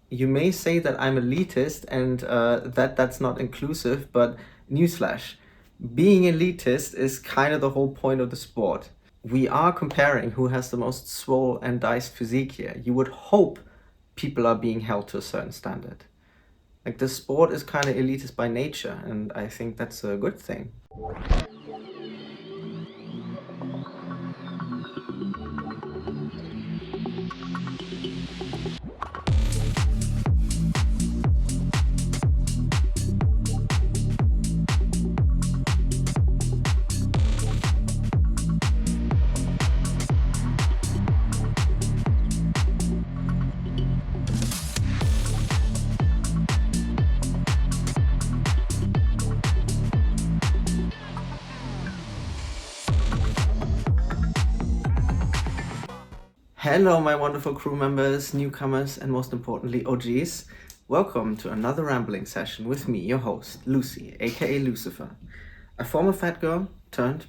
You may say that I'm elitist and that's not inclusive, but newsflash, being elitist is kind of the whole point of the sport. We are comparing who has the most swole and diced physique here. You would hope people are being held to a certain standard. Like, the sport is kind of elitist by nature, and I think that's a good thing. Hello, my wonderful crew members, newcomers, and most importantly, OGs. Welcome to another rambling session with me, your host, Lucy, aka Lucifer, a former fat girl turned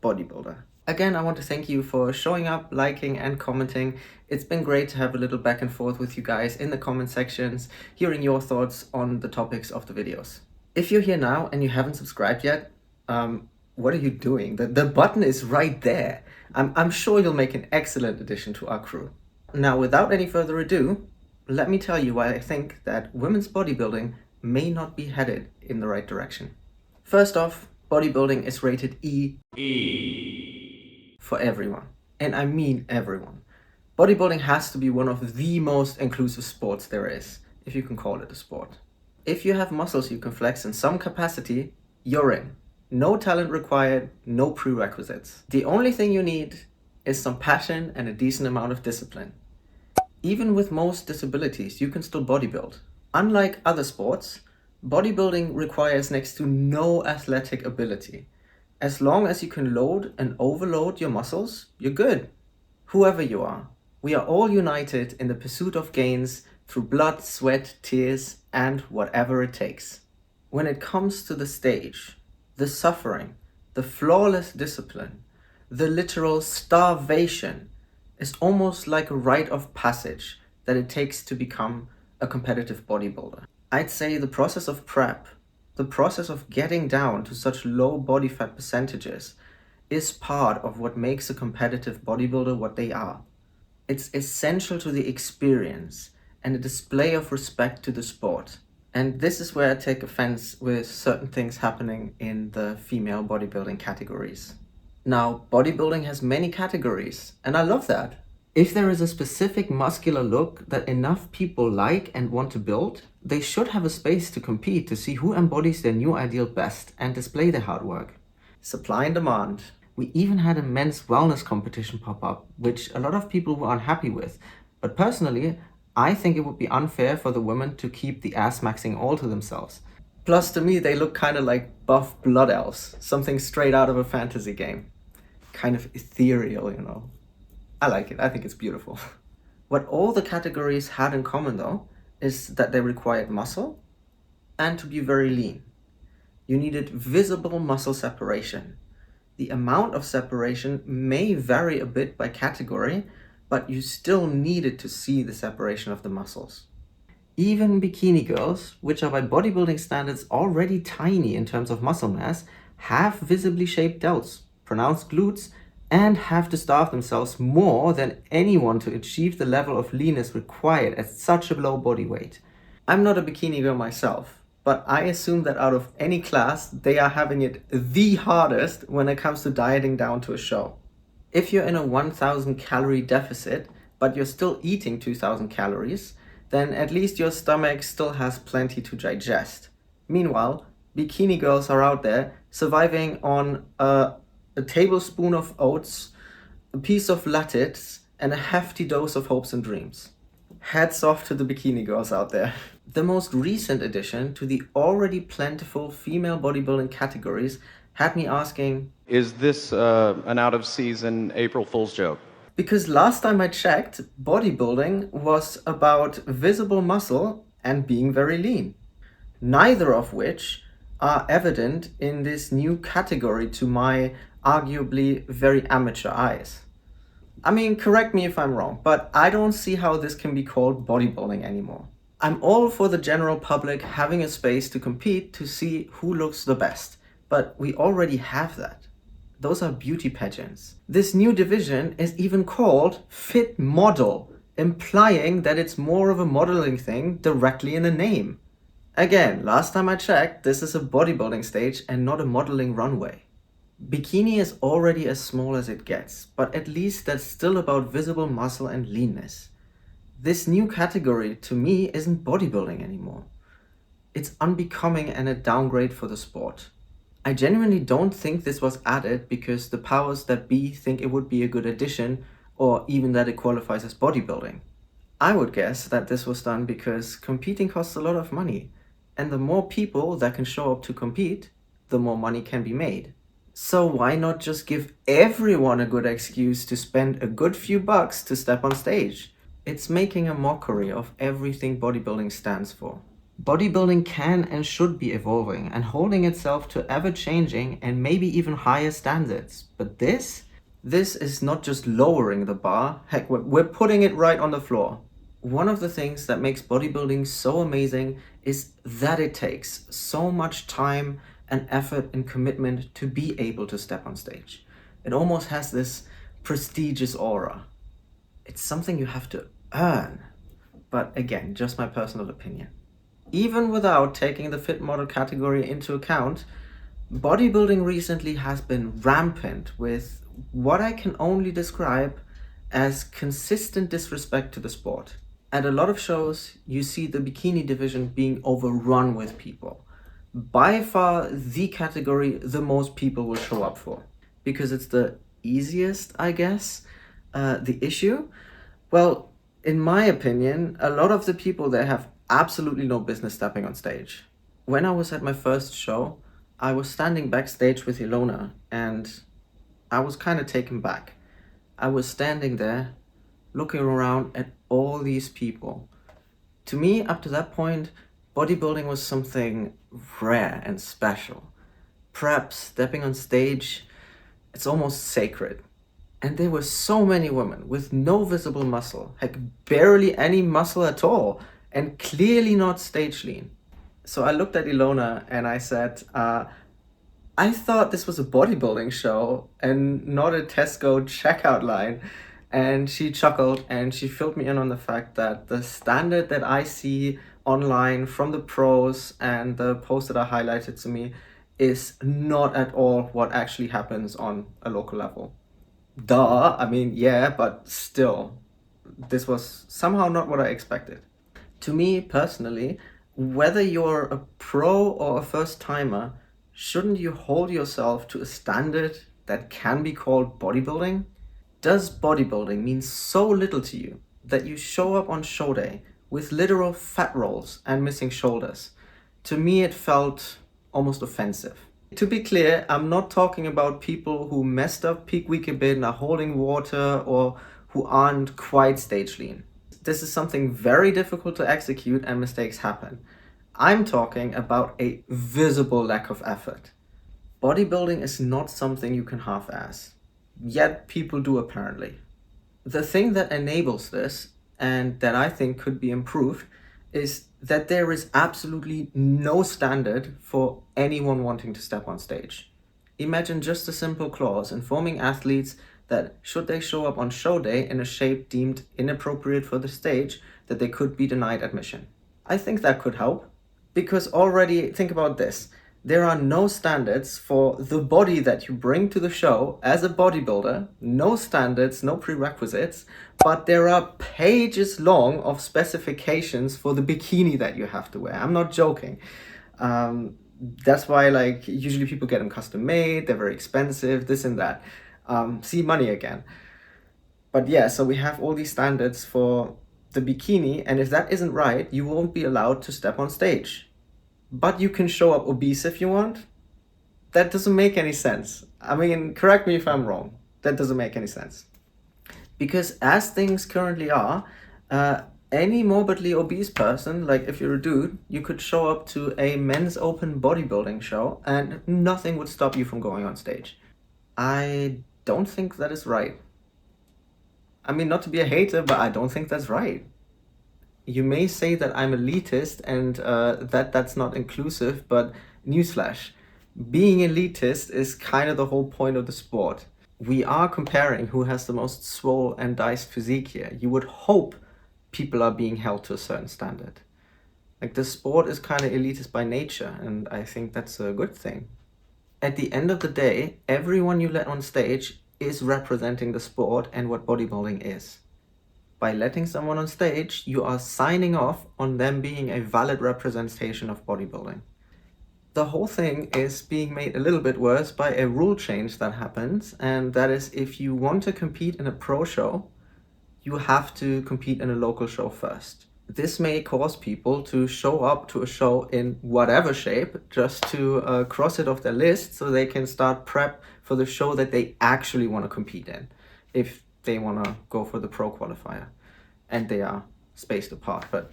bodybuilder. Again, I want to thank you for showing up, liking, and commenting. It's been great to have a little back and forth with you guys in the comment sections, hearing your thoughts on the topics of the videos. If you're here now and you haven't subscribed yet, what are you doing? The button is right there. I'm sure you'll make an excellent addition to our crew. Now, without any further ado, let me tell you why I think that women's bodybuilding may not be headed in the right direction. First off, bodybuilding is rated E for everyone. And I mean everyone. Bodybuilding has to be one of the most inclusive sports there is, if you can call it a sport. If you have muscles you can flex in some capacity, you're in. No talent required, no prerequisites. The only thing you need is some passion and a decent amount of discipline. Even with most disabilities, you can still bodybuild. Unlike other sports, bodybuilding requires next to no athletic ability. As long as you can load and overload your muscles, you're good. Whoever you are, we are all united in the pursuit of gains through blood, sweat, tears, and whatever it takes. When it comes to the stage, the suffering, the flawless discipline, the literal starvation is almost like a rite of passage that it takes to become a competitive bodybuilder. I'd say the process of prep, the process of getting down to such low body fat percentages, is part of what makes a competitive bodybuilder what they are. It's essential to the experience and a display of respect to the sport. And this is where I take offense with certain things happening in the female bodybuilding categories. Now, bodybuilding has many categories, and I love that. If there is a specific muscular look that enough people like and want to build, they should have a space to compete to see who embodies their new ideal best and display their hard work. Supply and demand. We even had a men's wellness competition pop up, which a lot of people were unhappy with, but personally, I think it would be unfair for the women to keep the ass maxing all to themselves. Plus, to me, they look kind of like buff blood elves, something straight out of a fantasy game. Kind of ethereal, you know. I like it, I think it's beautiful. What all the categories had in common, though, is that they required muscle and to be very lean. You needed visible muscle separation. The amount of separation may vary a bit by category, but you still needed to see the separation of the muscles. Even bikini girls, which are by bodybuilding standards already tiny in terms of muscle mass, have visibly shaped delts, pronounced glutes, and have to starve themselves more than anyone to achieve the level of leanness required at such a low body weight. I'm not a bikini girl myself, but I assume that out of any class, they are having it the hardest when it comes to dieting down to a show. If you're in a 1,000 calorie deficit, but you're still eating 2,000 calories, then at least your stomach still has plenty to digest. Meanwhile, bikini girls are out there surviving on a tablespoon of oats, a piece of lattice, and a hefty dose of hopes and dreams. Hats off to the bikini girls out there. The most recent addition to the already plentiful female bodybuilding categories had me asking, is this an out-of-season April Fool's joke? Because last time I checked, bodybuilding was about visible muscle and being very lean. Neither of which are evident in this new category to my arguably very amateur eyes. I mean, correct me if I'm wrong, but I don't see how this can be called bodybuilding anymore. I'm all for the general public having a space to compete to see who looks the best, but we already have that. Those are beauty pageants. This new division is even called Fit Model, implying that it's more of a modeling thing directly in the name. Again, last time I checked, this is a bodybuilding stage and not a modeling runway. Bikini is already as small as it gets, but at least that's still about visible muscle and leanness. This new category, to me, isn't bodybuilding anymore. It's unbecoming and a downgrade for the sport. I genuinely don't think this was added because the powers that be think it would be a good addition, or even that it qualifies as bodybuilding. I would guess that this was done because competing costs a lot of money, and the more people that can show up to compete, the more money can be made. So why not just give everyone a good excuse to spend a good few bucks to step on stage? It's making a mockery of everything bodybuilding stands for. Bodybuilding can and should be evolving and holding itself to ever-changing and maybe even higher standards. But this is not just lowering the bar, heck, we're putting it right on the floor. One of the things that makes bodybuilding so amazing is that it takes so much time and effort and commitment to be able to step on stage. It almost has this prestigious aura. It's something you have to earn. But again, just my personal opinion. Even without taking the fit model category into account, bodybuilding recently has been rampant with what I can only describe as consistent disrespect to the sport. At a lot of shows, you see the bikini division being overrun with people. By far the category the most people will show up for. Because it's the easiest, I guess. The issue? Well, in my opinion, a lot of the people there have absolutely no business stepping on stage. When I was at my first show, I was standing backstage with Ilona and I was kind of taken back. I was standing there looking around at all these people. To me, up to that point, bodybuilding was something rare and special. Perhaps stepping on stage, it's almost sacred. And there were so many women with no visible muscle, heck, barely any muscle at all, and clearly not stage lean. So I looked at Ilona and I said, I thought this was a bodybuilding show and not a Tesco checkout line. And she chuckled and she filled me in on the fact that the standard that I see online from the pros and the posts that are highlighted to me is not at all what actually happens on a local level. Duh, I mean, yeah, but still, this was somehow not what I expected. To me personally, whether you're a pro or a first timer, shouldn't you hold yourself to a standard that can be called bodybuilding? Does bodybuilding mean so little to you that you show up on show day with literal fat rolls and missing shoulders? To me, it felt almost offensive. To be clear, I'm not talking about people who messed up peak week a bit and are holding water or who aren't quite stage lean. This is something very difficult to execute and mistakes happen. I'm talking about a visible lack of effort. Bodybuilding is not something you can half-ass. Yet people do apparently. The thing that enables this, and that I think could be improved, is that there is absolutely no standard for anyone wanting to step on stage. Imagine just a simple clause informing athletes that should they show up on show day in a shape deemed inappropriate for the stage, that they could be denied admission. I think that could help, because already think about this. There are no standards for the body that you bring to the show as a bodybuilder, no standards, no prerequisites, but there are pages long of specifications for the bikini that you have to wear. I'm not joking. That's why usually people get them custom made, they're very expensive, this and that. See money again. But yeah, so we have all these standards for the bikini, and if that isn't right, you won't be allowed to step on stage. But you can show up obese if you want. That doesn't make any sense. I mean, correct me if I'm wrong. That doesn't make any sense. Because as things currently are, any morbidly obese person, like if you're a dude, you could show up to a men's open bodybuilding show and nothing would stop you from going on stage. I don't think that is right. I mean, not to be a hater, but I don't think that's right. You may say that I'm elitist and that's not inclusive, but newsflash, being elitist is kind of the whole point of the sport. We are comparing who has the most swole and diced physique here. You would hope people are being held to a certain standard. Like, the sport is kind of elitist by nature, and I think that's a good thing. At the end of the day, everyone you let on stage is representing the sport and what bodybuilding is. By letting someone on stage, you are signing off on them being a valid representation of bodybuilding. The whole thing is being made a little bit worse by a rule change that happens, and that is, if you want to compete in a pro show, you have to compete in a local show first. This may cause people to show up to a show in whatever shape just to cross it off their list so they can start prep for the show that they actually want to compete in, if they want to go for the pro qualifier and they are spaced apart. But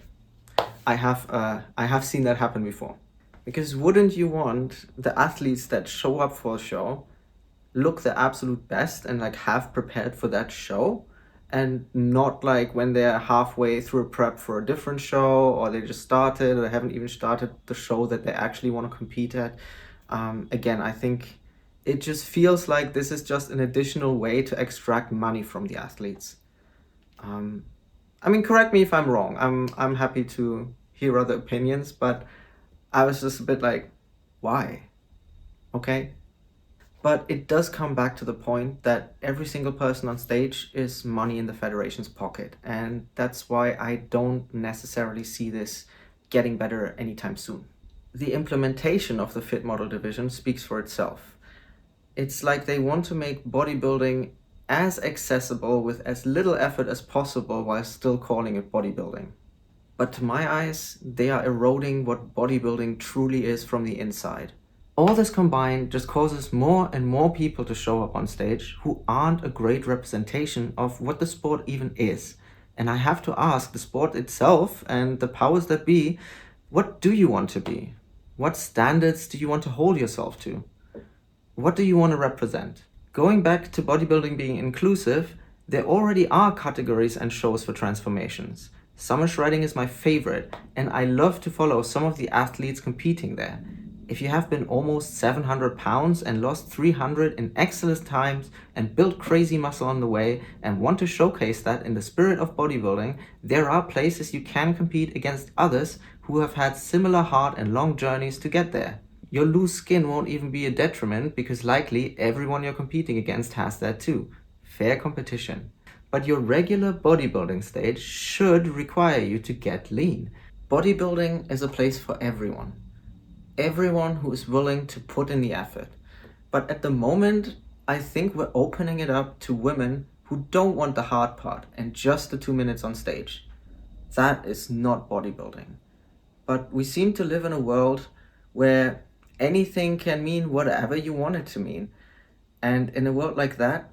I have seen that happen before. Because wouldn't you want the athletes that show up for a show look the absolute best and like have prepared for that show, and not like when they're halfway through a prep for a different show, or they just started or haven't even started the show that they actually want to compete at. Again, I think it just feels like this is just an additional way to extract money from the athletes. I mean, correct me if I'm wrong. I'm happy to hear other opinions, but I was just a bit like, why? Okay? But it does come back to the point that every single person on stage is money in the federation's pocket. And that's why I don't necessarily see this getting better anytime soon. The implementation of the fit model division speaks for itself. It's like they want to make bodybuilding as accessible with as little effort as possible while still calling it bodybuilding. But to my eyes, they are eroding what bodybuilding truly is from the inside. All this combined just causes more and more people to show up on stage who aren't a great representation of what the sport even is. And I have to ask the sport itself and the powers that be, what do you want to be? What standards do you want to hold yourself to? What do you want to represent? Going back to bodybuilding being inclusive, there already are categories and shows for transformations. Summer shredding is my favorite, and I love to follow some of the athletes competing there. If you have been almost 700 pounds and lost 300 in excellent times and built crazy muscle on the way and want to showcase that in the spirit of bodybuilding, there are places you can compete against others who have had similar hard and long journeys to get there. Your loose skin won't even be a detriment because likely everyone you're competing against has that too. Fair competition. But your regular bodybuilding stage should require you to get lean. Bodybuilding is a place for everyone. Everyone who is willing to put in the effort. But at the moment, I think we're opening it up to women who don't want the hard part and just the 2 minutes on stage. That is not bodybuilding. But we seem to live in a world where anything can mean whatever you want it to mean. And in a world like that,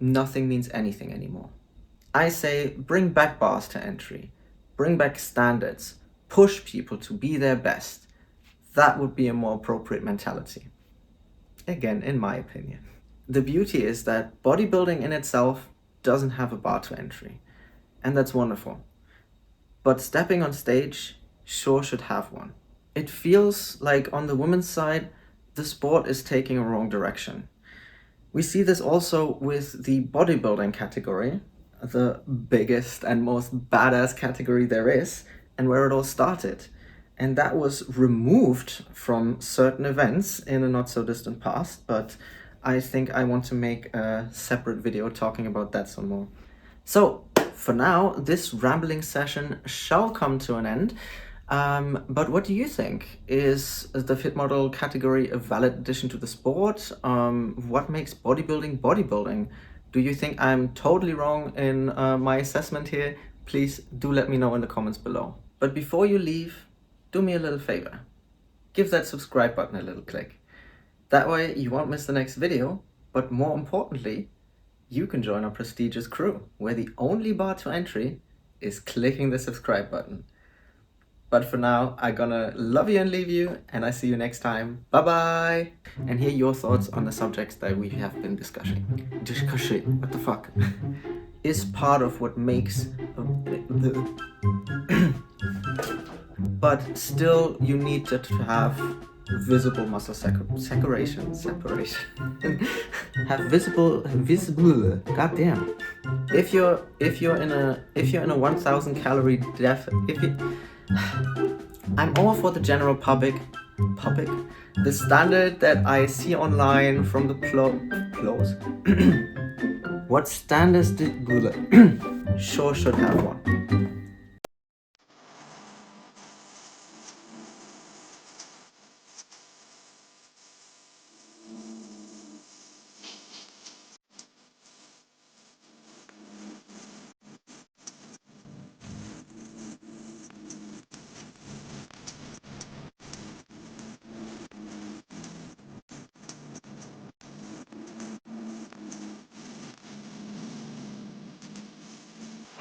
nothing means anything anymore. I say bring back bars to entry, bring back standards, push people to be their best. That would be a more appropriate mentality. Again, in my opinion. The beauty is that bodybuilding in itself doesn't have a bar to entry, and that's wonderful. But stepping on stage sure should have one. It feels like on the women's side, the sport is taking a wrong direction. We see this also with the bodybuilding category, the biggest and most badass category there is, and where it all started. And that was removed from certain events in a not so distant past, but I think I want to make a separate video talking about that some more. So, for now, this rambling session shall come to an end. But what do you think? Is the fit model category a valid addition to the sport? What makes bodybuilding bodybuilding? Do you think I'm totally wrong in my assessment here? Please do let me know in the comments below. But before you leave, do me a little favor. Give that subscribe button a little click. That way you won't miss the next video, but more importantly, you can join our prestigious crew, where the only bar to entry is clicking the subscribe button. But for now, I'm gonna love you and leave you, and I see you next time. Bye bye! And hear your thoughts on the subjects that we have been discussing. What the fuck? is part of what makes but still you need to have visible muscle separation have visible goddamn if you're in a 1000 calorie deficit. I'm all for the general public, the standard that I see online from the clothes. What standards did sure should have one.